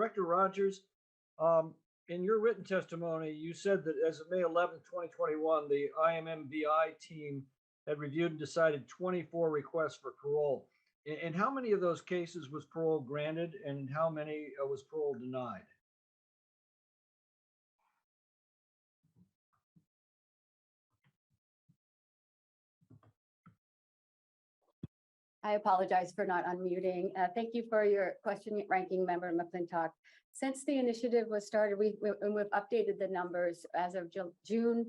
Director Rogers, in your written testimony, you said that as of May 11th, 2021, the IMMVI team had reviewed and decided 24 requests for parole. In how many of those cases was parole granted, and in how many was parole denied? I apologize for not unmuting. Thank you for your question, Ranking Member McClintock. Since the initiative was started, we've updated the numbers as of June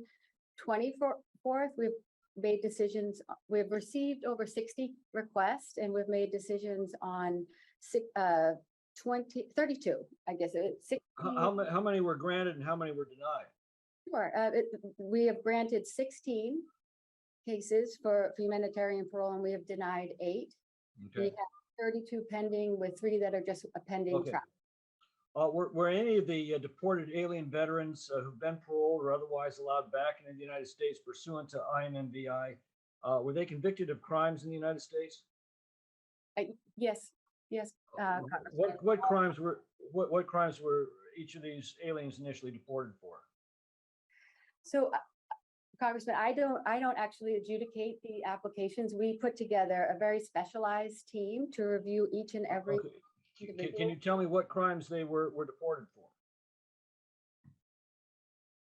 24th. We've made decisions. We've received over 60 requests, and we've made decisions on 32, I guess. 60. How many were granted and how many were denied? Sure. We have granted 16 cases for humanitarian parole, and we have denied 8. Okay. We have 32 pending, with 3 that are just a pending Okay. trial. Were any of the deported alien veterans who've been paroled or otherwise allowed back into the United States pursuant to IMMVI, were they convicted of crimes in the United States? Yes. What crimes were each of these aliens initially deported for? So, Congressman, I don't actually adjudicate the applications. We put together a very specialized team to review each and every. Okay. Can you tell me what crimes they were deported for?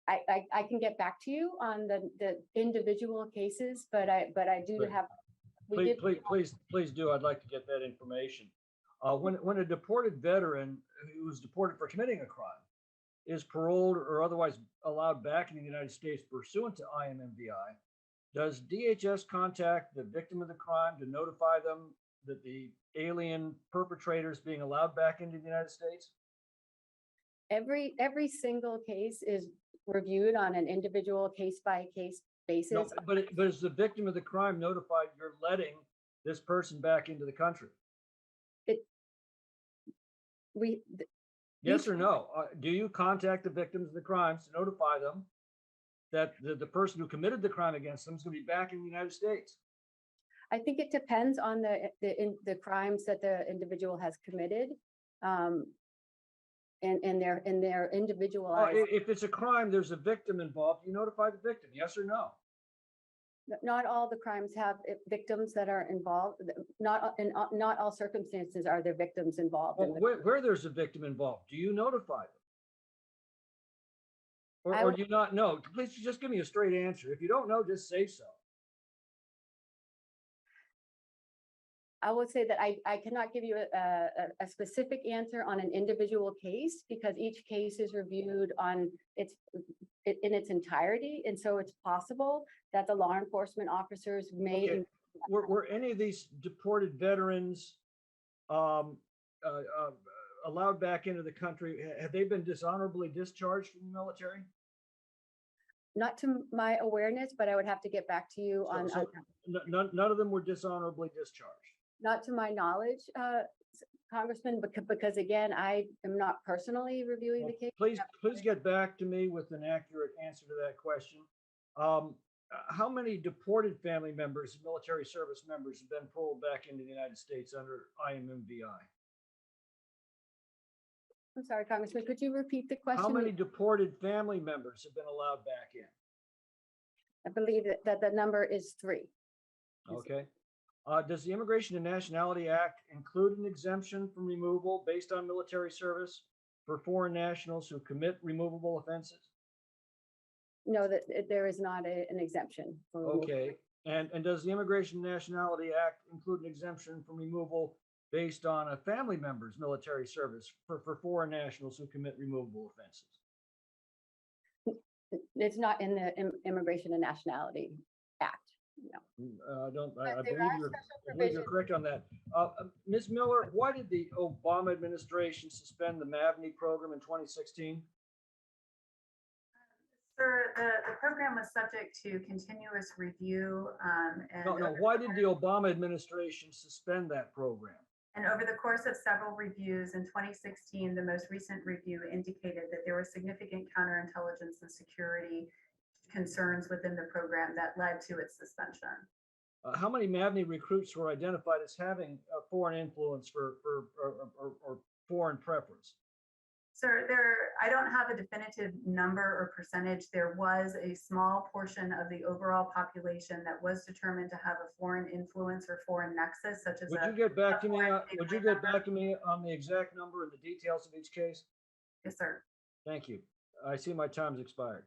I can get back to you on the individual cases, but I do have. Please do. I'd like to get that information. When a deported veteran who was deported for committing a crime is paroled or otherwise allowed back in the United States pursuant to IMMVI, does DHS contact the victim of the crime to notify them that the alien perpetrator is being allowed back into the United States? Every single case is reviewed on an individual case-by-case basis. No, but is the victim of the crime notified you're letting this person back into the country? Yes or no? Do you contact the victims of the crimes to notify them that the person who committed the crime against them is going to be back in the United States? I think it depends on the crimes that the individual has committed, and their individualized. If it's a crime, there's a victim involved. You notify the victim, yes or no? Not all the crimes have victims that are involved. Not all circumstances are there victims involved. Well, where there's a victim involved, do you notify them? Or do you not know? Please just give me a straight answer. If you don't know, just say so. I would say that I cannot give you a specific answer on an individual case, because each case is reviewed in its entirety. And so it's possible that the law enforcement officers may. Okay. Were any of these deported veterans allowed back into the country? Have they been dishonorably discharged from the military? Not to my awareness, but I would have to get back to you on. None of them were dishonorably discharged. Not to my knowledge, Congressman, because again, I am not personally reviewing the case. Please get back to me with an accurate answer to that question. How many deported family members, military service members, have been paroled back into the United States under IMMVI? I'm sorry, Congressman, could you repeat the question? How many deported family members have been allowed back in? I believe that the number is 3. Okay. Does the Immigration and Nationality Act include an exemption from removal based on military service for foreign nationals who commit removable offenses? No, that there is not an exemption. Okay. And does the Immigration and Nationality Act include an exemption from removal based on a family member's military service for foreign nationals who commit removable offenses? It's not in the Immigration and Nationality Act. No. I believe you're correct on that. Ms. Miller, why did the Obama administration suspend the MAVNI program in 2016? Sir, the program was subject to continuous review. No. Why did the Obama administration suspend that program? And over the course of several reviews in 2016, the most recent review indicated that there were significant counterintelligence and security concerns within the program that led to its suspension. How many MAVNI recruits were identified as having foreign influence or foreign preference? Sir, I don't have a definitive number or percentage. There was a small portion of the overall population that was determined to have a foreign influence or foreign nexus, such as Would a. you get back to me, foreign would you family get member. back to me on the exact number and the details of each case? Yes, sir. Thank you. I see my time's expired.